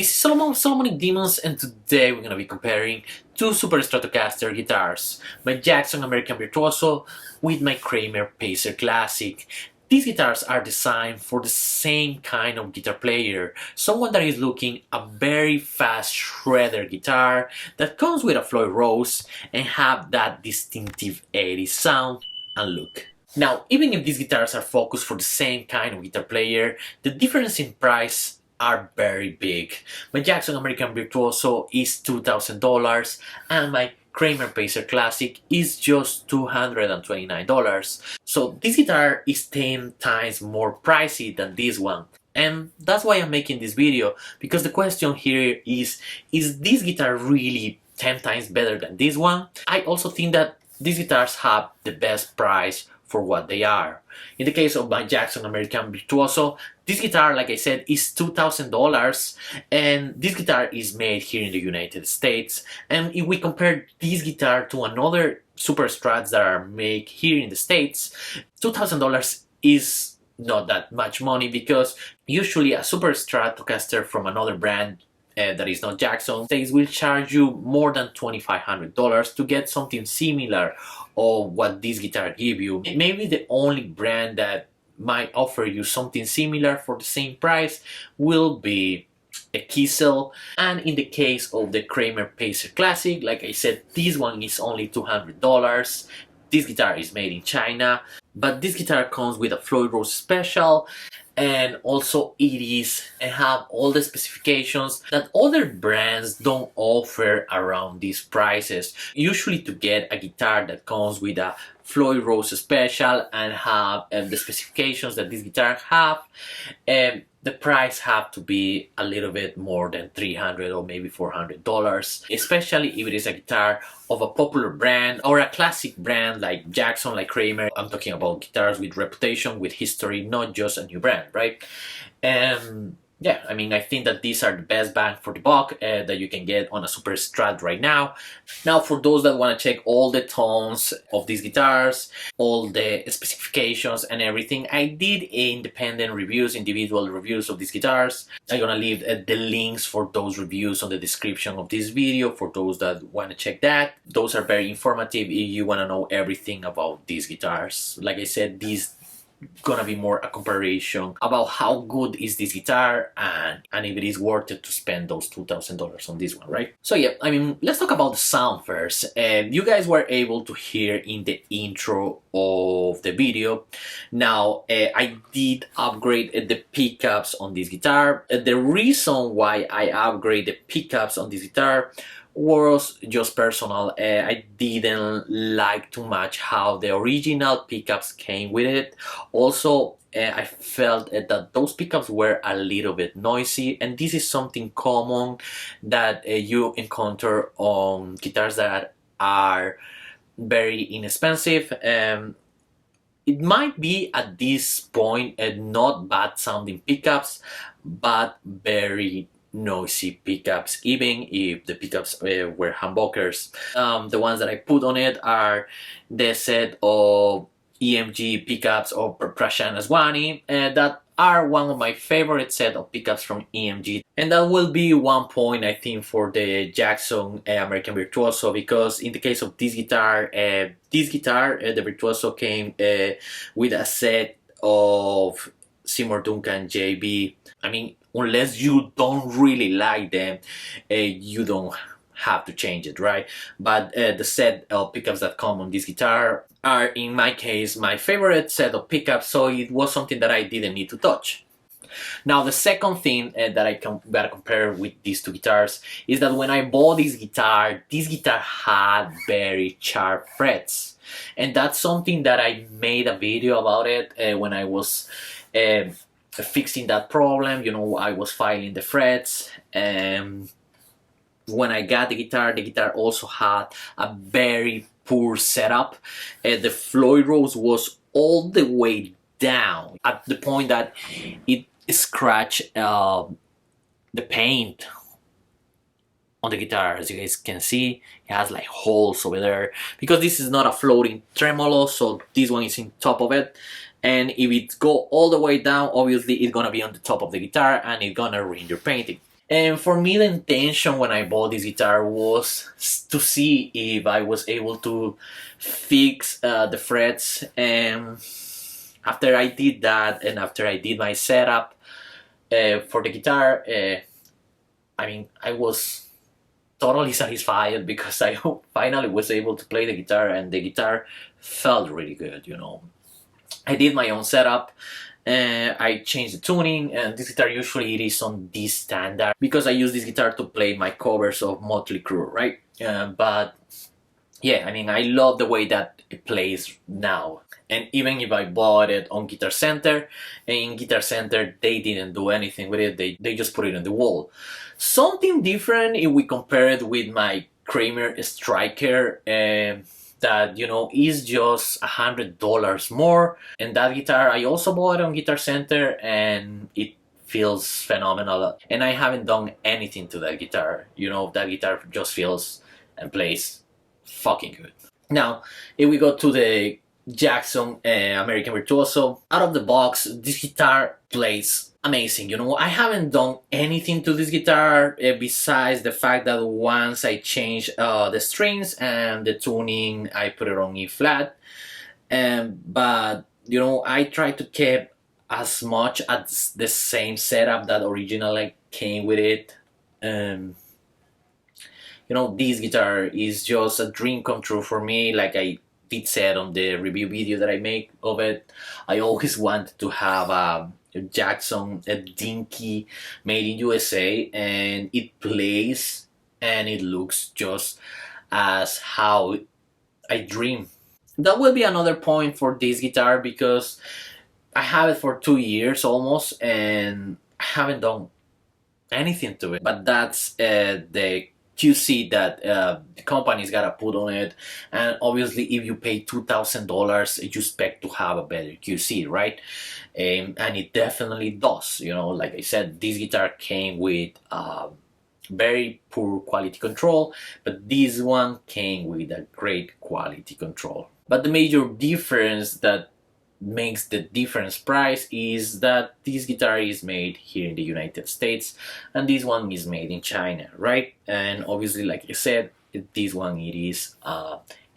This is Solomonic Demons, and today we're gonna be comparing two Super Stratocaster guitars, my Jackson American Virtuoso with my Kramer Pacer Classic. These guitars are designed for the same kind of guitar player, someone that is looking a very fast shredder guitar that comes with a Floyd Rose and have that distinctive 80s sound and look. Now, even if these guitars are focused for the same kind of guitar player, the difference in price are very big. My Jackson American Virtuoso is $2,000 and my Kramer Pacer Classic is just $229. So this guitar is 10 times more pricey than this one. And that's why I'm making this video, because the question here is this guitar really 10 times better than this one? I also think that these guitars have the best price for what they are. In the case of my Jackson American Virtuoso, this guitar, like I said, is $2,000, and this guitar is made here in the United States. And if we compare this guitar to another Super Strats that are made here in the States, $2,000 is not that much money, because usually a Super Stratocaster from another brand that is not Jackson, they will charge you more than $2,500 to get something similar of what this guitar give you. Maybe the only brand that might offer you something similar for the same price will be a Kiesel. And in the case of the Kramer Pacer Classic, like I said, this one is only $200. This guitar is made in China, but this guitar comes with a Floyd Rose Special, and also have all the specifications that other brands don't offer around these prices. Usually, to get a guitar that comes with a Floyd Rose Special and have the specifications that this guitar have, the price have to be a little bit more than $300 or maybe $400, especially if it is a guitar of a popular brand or a classic brand like Jackson, like Kramer. I'm talking about guitars with reputation, with history, not just a new brand, right? Yeah, I mean, I think that these are the best bang for the buck that you can get on a Super Strat right now. Now, for those that want to check all the tones of these guitars, all the specifications and everything, I did independent reviews, individual reviews of these guitars. I'm gonna leave the links for those reviews on the description of this video for those that want to check that. Those are very informative if you want to know everything about these guitars. Like I said, these gonna be more a comparison about how good is this guitar and if it is worth it to spend those $2,000 on this one, right? So yeah, I mean, let's talk about the sound first. You guys were able to hear in the intro of the video. Now, I did upgrade the pickups on this guitar. The reason why I upgrade the pickups on this guitar was just personal. I didn't like too much how the original pickups came with it. Also, I felt that those pickups were a little bit noisy, and this is something common that you encounter on guitars that are very inexpensive. It might be at this point not bad sounding pickups, but very noisy pickups, even if the pickups were humbuckers. The ones that I put on it are the set of EMG pickups of Prashant Aswani, that are one of my favorite set of pickups from EMG, and that will be one point I think for the Jackson American Virtuoso, because in the case of this guitar, the Virtuoso came with a set of Seymour Duncan JB. I mean, unless you don't really like them, you don't have to change it, right? But the set of pickups that come on this guitar are, in my case, my favorite set of pickups, so it was something that I didn't need to touch. Now, the second thing that I gotta compare with these two guitars is that when I bought this guitar had very sharp frets, and that's something that I made a video about it when I was fixing that problem. You know, I was filing the frets, and when I got the guitar also had a very poor setup. The Floyd Rose was all the way down at the point that it scratched the paint on the guitar. As you guys can see, it has like holes over there, because this is not a floating tremolo, so this one is on top of it. And if it go all the way down, obviously it's gonna be on the top of the guitar and it's gonna ruin your painting. And for me, the intention when I bought this guitar was to see if I was able to fix the frets. And after I did that, and after I did my setup for the guitar, I mean, I was totally satisfied because I finally was able to play the guitar, and the guitar felt really good, you know. I did my own setup. I changed the tuning, and this guitar usually it is on D standard because I use this guitar to play my covers of Motley Crue, right? But yeah, I mean, I love the way that it plays now. And even if I bought it on Guitar Center, and in Guitar Center they didn't do anything with it, they just put it on the wall. Something different if we compare it with my Kramer Striker, that, you know, is just $100 more. And that guitar I also bought on Guitar Center, and it feels phenomenal. And I haven't done anything to that guitar. You know, that guitar just feels and plays fucking good. Now, if we go to the Jackson American Virtuoso, out of the box, this guitar plays amazing. You know, I haven't done anything to this guitar besides the fact that once I changed the strings and the tuning, I put it on E flat. But you know, I try to keep as much as the same setup that originally came with it. You know, this guitar is just a dream come true for me. Like I did said on the review video that I make of it, I always wanted to have a Jackson, a dinky made in USA, and it plays and it looks just as how I dream. That will be another point for this guitar because I have it for 2 years almost, and I haven't done anything to it. But that's the QC that the company's gotta put on it, and obviously if you pay $2,000 you expect to have a better QC, right? And it definitely does. You know, like I said, this guitar came with very poor quality control, but this one came with a great quality control. But the major difference that makes the difference price is that this guitar is made here in the United States and this one is made in China, right? And obviously, like I said, this one it is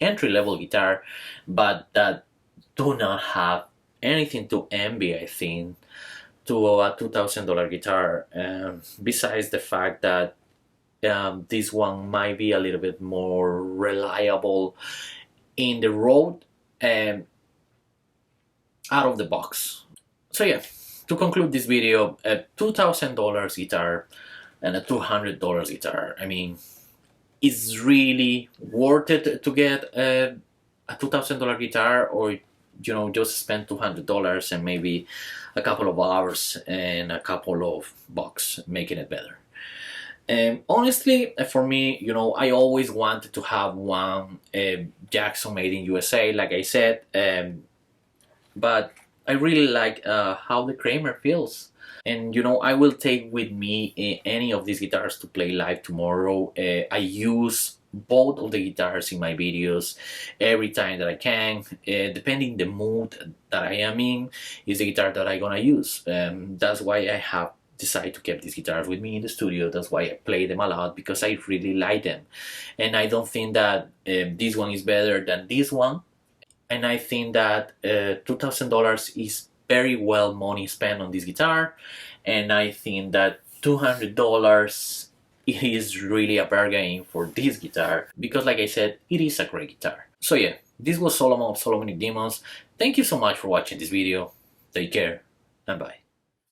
entry-level guitar, but that do not have anything to envy, I think, to a $2,000 guitar, besides the fact that this one might be a little bit more reliable in the road and out of the box. So yeah, to conclude this video, a $2,000 guitar and a $200 guitar, I mean, it's really worth it to get a $2,000 guitar, or you know, just spend $200 and maybe a couple of hours and a couple of bucks making it better. Honestly, for me, you know, I always wanted to have one Jackson made in USA, like I said, but I really like how the Kramer feels. And you know, I will take with me any of these guitars to play live tomorrow. I use both of the guitars in my videos every time that I can. Depending the mood that I am in is the guitar that I'm gonna use. That's why I have decided to keep these guitars with me in the studio. That's why I play them a lot, because I really like them. And I don't think that this one is better than this one. And I think that $2,000 is very well money spent on this guitar, and I think that $200 is really a bargain for this guitar, because like I said, it is a great guitar. So yeah, this was Solomon of Solomonic Demons. Thank you so much for watching this video. Take care and bye.